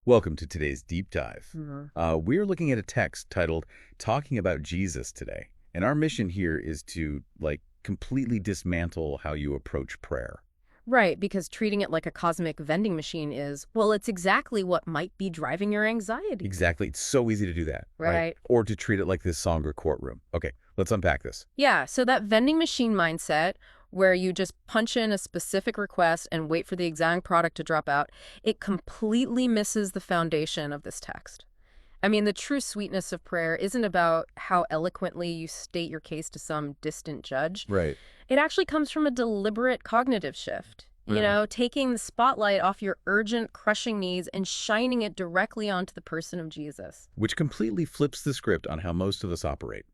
Welcome to today's deep dive. Mhm. We are looking at a text titled Talking About Jesus today. And our mission here is to, completely dismantle how you approach prayer. Right, because treating it like a cosmic vending machine is, well, it's exactly what might be driving your anxiety. Exactly. It's so easy to do that, right? Right. Or to treat it like this song or courtroom. Okay, let's unpack this. Yeah, so that vending machine mindset, where you just punch in a specific request and wait for the exact product to drop out, it completely misses the foundation of this text. I mean, the true sweetness of prayer isn't about how eloquently you state your case to some distant judge. Right. It actually comes from a deliberate cognitive shift. Yeah. Taking the spotlight off your urgent, crushing needs and shining it directly onto the person of Jesus. Which completely flips the script on how most of us operate.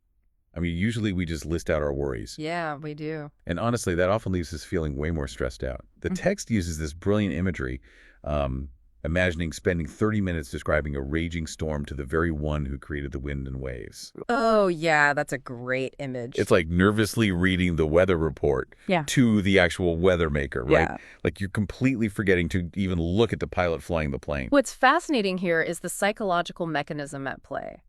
I mean, usually we just list out our worries. Yeah, we do. And honestly, that often leaves us feeling way more stressed out. The text uses this brilliant imagery, imagining spending 30 minutes describing a raging storm to the very one who created the wind and waves. Oh, yeah, that's a great image. It's like nervously reading the weather report Yeah. to the actual weather maker, right? Yeah. Like you're completely forgetting to even look at the pilot flying the plane. What's fascinating here is the psychological mechanism at play.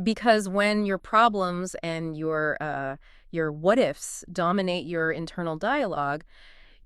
Because when your problems and your what ifs dominate your internal dialogue,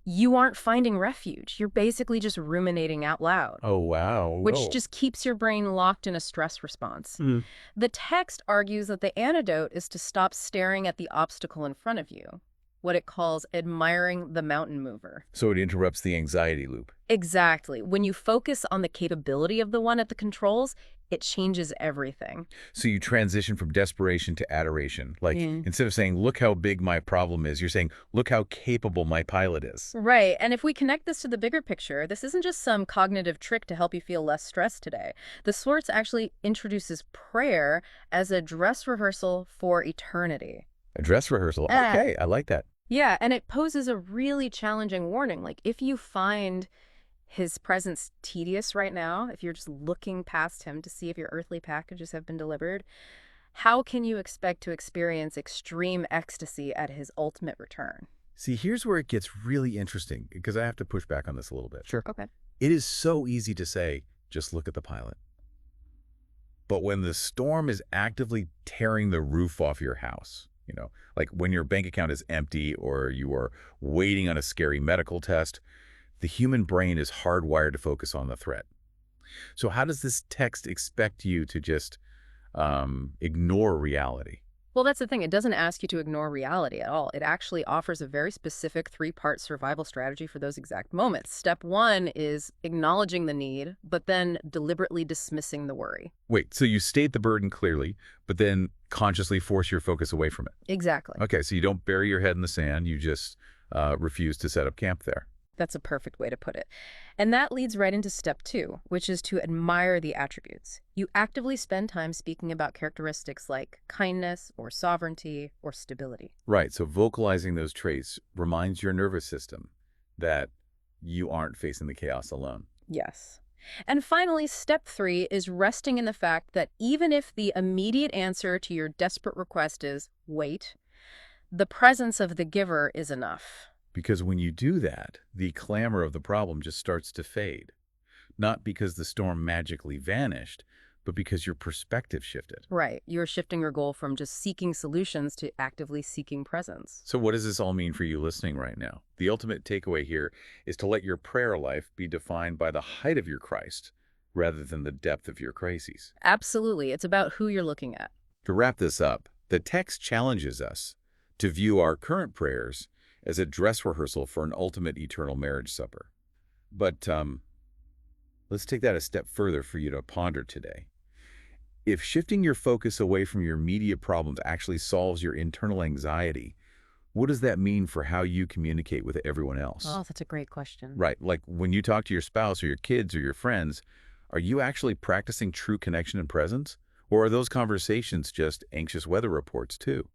you aren't finding refuge. You're basically just ruminating out loud, Oh, wow. which just keeps your brain locked in a stress response. Mm. The text argues that the antidote is to stop staring at the obstacle in front of you, what it calls admiring the mountain mover. So it interrupts the anxiety loop. Exactly. When you focus on the capability of the one at the controls, it changes everything. So you transition from desperation to adoration. Like Yeah. instead of saying, look how big my problem is, you're saying, look how capable my pilot is. Right. And if we connect this to the bigger picture, this isn't just some cognitive trick to help you feel less stressed today. The source actually introduces prayer as a dress rehearsal for eternity. A dress rehearsal. Ah. Okay, I like that. Yeah, and it poses a really challenging warning. Like, if you find his presence tedious right now, if you're just looking past him to see if your earthly packages have been delivered, how can you expect to experience extreme ecstasy at his ultimate return? See, here's where it gets really interesting, because I have to push back on this a little bit. Sure. Okay. It is so easy to say, just look at the pilot. But when the storm is actively tearing the roof off your house, like when your bank account is empty or you are waiting on a scary medical test, the human brain is hardwired to focus on the threat. So how does this text expect you to just ignore reality? Well, that's the thing. It doesn't ask you to ignore reality at all. It actually offers a very specific three-part survival strategy for those exact moments. Step one is acknowledging the need, but then deliberately dismissing the worry. Wait, so you state the burden clearly, but then consciously force your focus away from it. Exactly. Okay, so you don't bury your head in the sand, you just refuse to set up camp there. That's a perfect way to put it. And that leads right into step two, which is to admire the attributes. You actively spend time speaking about characteristics like kindness or sovereignty or stability. Right, so vocalizing those traits reminds your nervous system that you aren't facing the chaos alone. Yes. And finally, step three is resting in the fact that even if the immediate answer to your desperate request is wait, the presence of the giver is enough. Because when you do that, the clamor of the problem just starts to fade. Not because the storm magically vanished, but because your perspective shifted. Right. You're shifting your goal from just seeking solutions to actively seeking presence. So what does this all mean for you listening right now? The ultimate takeaway here is to let your prayer life be defined by the height of your Christ rather than the depth of your crises. Absolutely. It's about who you're looking at. To wrap this up, the text challenges us to view our current prayers as a dress rehearsal for an ultimate eternal marriage supper. But let's take that a step further for you to ponder today. If shifting your focus away from your immediate problems actually solves your internal anxiety, what does that mean for how you communicate with everyone else? Oh, that's a great question. Right, like when you talk to your spouse or your kids or your friends, are you actually practicing true connection and presence? Or are those conversations just anxious weather reports too?